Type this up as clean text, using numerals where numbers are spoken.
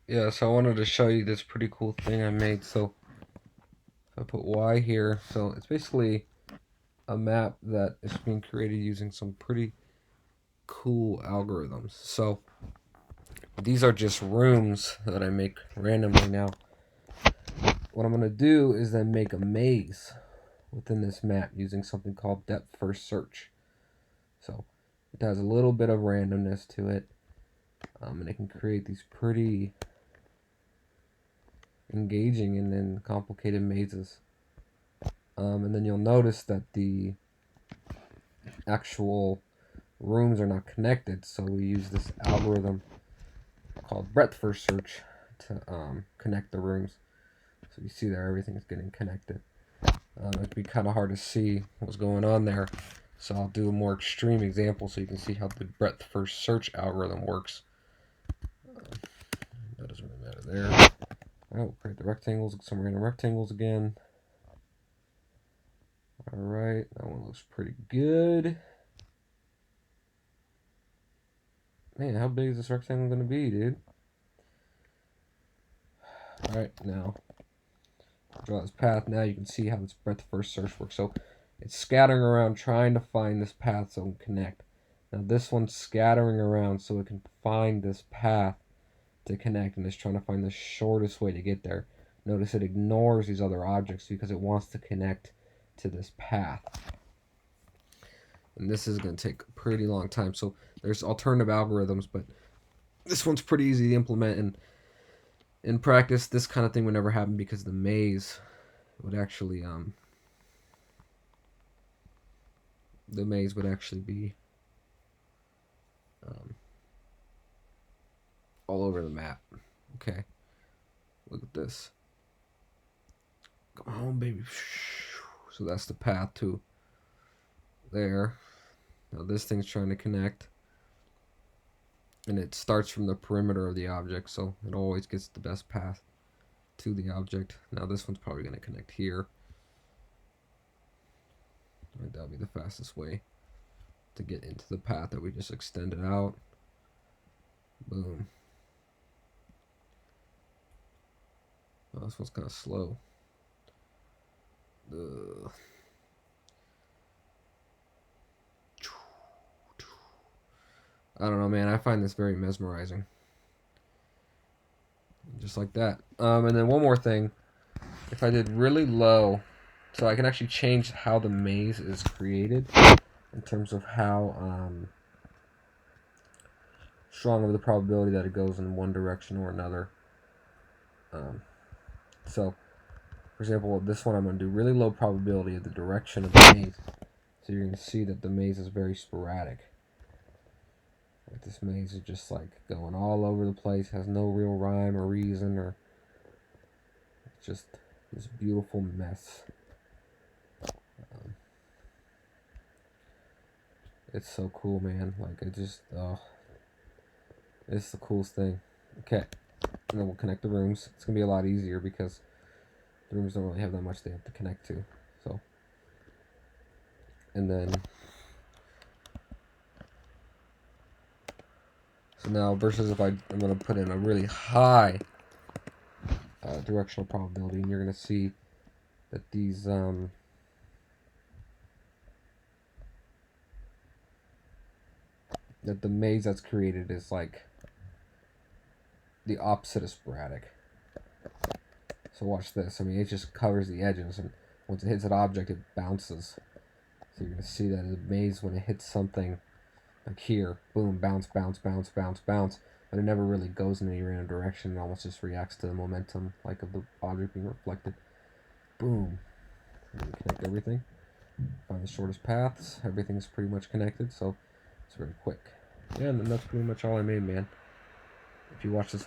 Yeah, so I wanted to show you this pretty cool thing I made. So if I put Y here, so it's basically a map that is being created using some pretty cool algorithms. So these are just rooms that I make randomly now. What I'm going to do is then make a maze within this map using something called depth first search. So it has a little bit of randomness to it, and it can create these pretty engaging and then complicated mazes. And then you'll notice that the actual rooms are not connected, so we use this algorithm called breadth first search to connect the rooms. So you see there, everything is getting connected. It'd be kind of hard to see what's going on there, so I'll do a more extreme example so you can see how the breadth first search algorithm works. That doesn't really matter there. Oh, create the rectangles, some random rectangles again. Alright, that one looks pretty good. Man, how big is this rectangle going to be, dude? Alright, now draw this path. Now you can see how this breadth first search works. So it's scattering around trying to find this path so it can connect. Now this one's scattering around so it can find this path to connect, and it's trying to find the shortest way to get there. Notice it ignores these other objects because it wants to connect to this path. And this is going to take a pretty long time. So there's alternative algorithms, but this one's pretty easy to implement, and in practice this kind of thing would never happen because the maze would actually be um, all over the map. Okay, look at this. Come on, baby. So that's the path to there. Now this thing's trying to connect, and it starts from the perimeter of the object, so it always gets the best path to the object. Now this one's probably going to connect here. Right, that'll be the fastest way to get into the path that we just extended out. Boom. Oh, this one's kind of slow. I don't know, man. I find this very mesmerizing. Just like that. And then one more thing. If I did really low, so I can actually change how the maze is created in terms of how strong of the probability that it goes in one direction or another. So, for example, this one I'm going to do really low probability of the direction of the maze. So you're going to see that the maze is very sporadic. Like this maze is just like going all over the place, has no real rhyme or reason, or it's just this beautiful mess. It's so cool, man. Like, it's the coolest thing. Okay, and then we'll connect the rooms. It's gonna be a lot easier because the rooms don't really have that much they have to connect to. So, and then, so now versus if I'm gonna put in a really high directional probability, and you're gonna see that these that the maze that's created is like the opposite of sporadic. So watch this. I mean, it just covers the edges, and once it hits an object, it bounces. So you're going to see that in the maze when it hits something like here, boom, bounce, bounce, bounce, bounce, bounce. But it never really goes in any random direction. It almost just reacts to the momentum, like of the object being reflected. Boom. And you connect everything. Find the shortest paths. Everything's pretty much connected, so it's very quick. Yeah, and that's pretty much all I made, man. If you watch this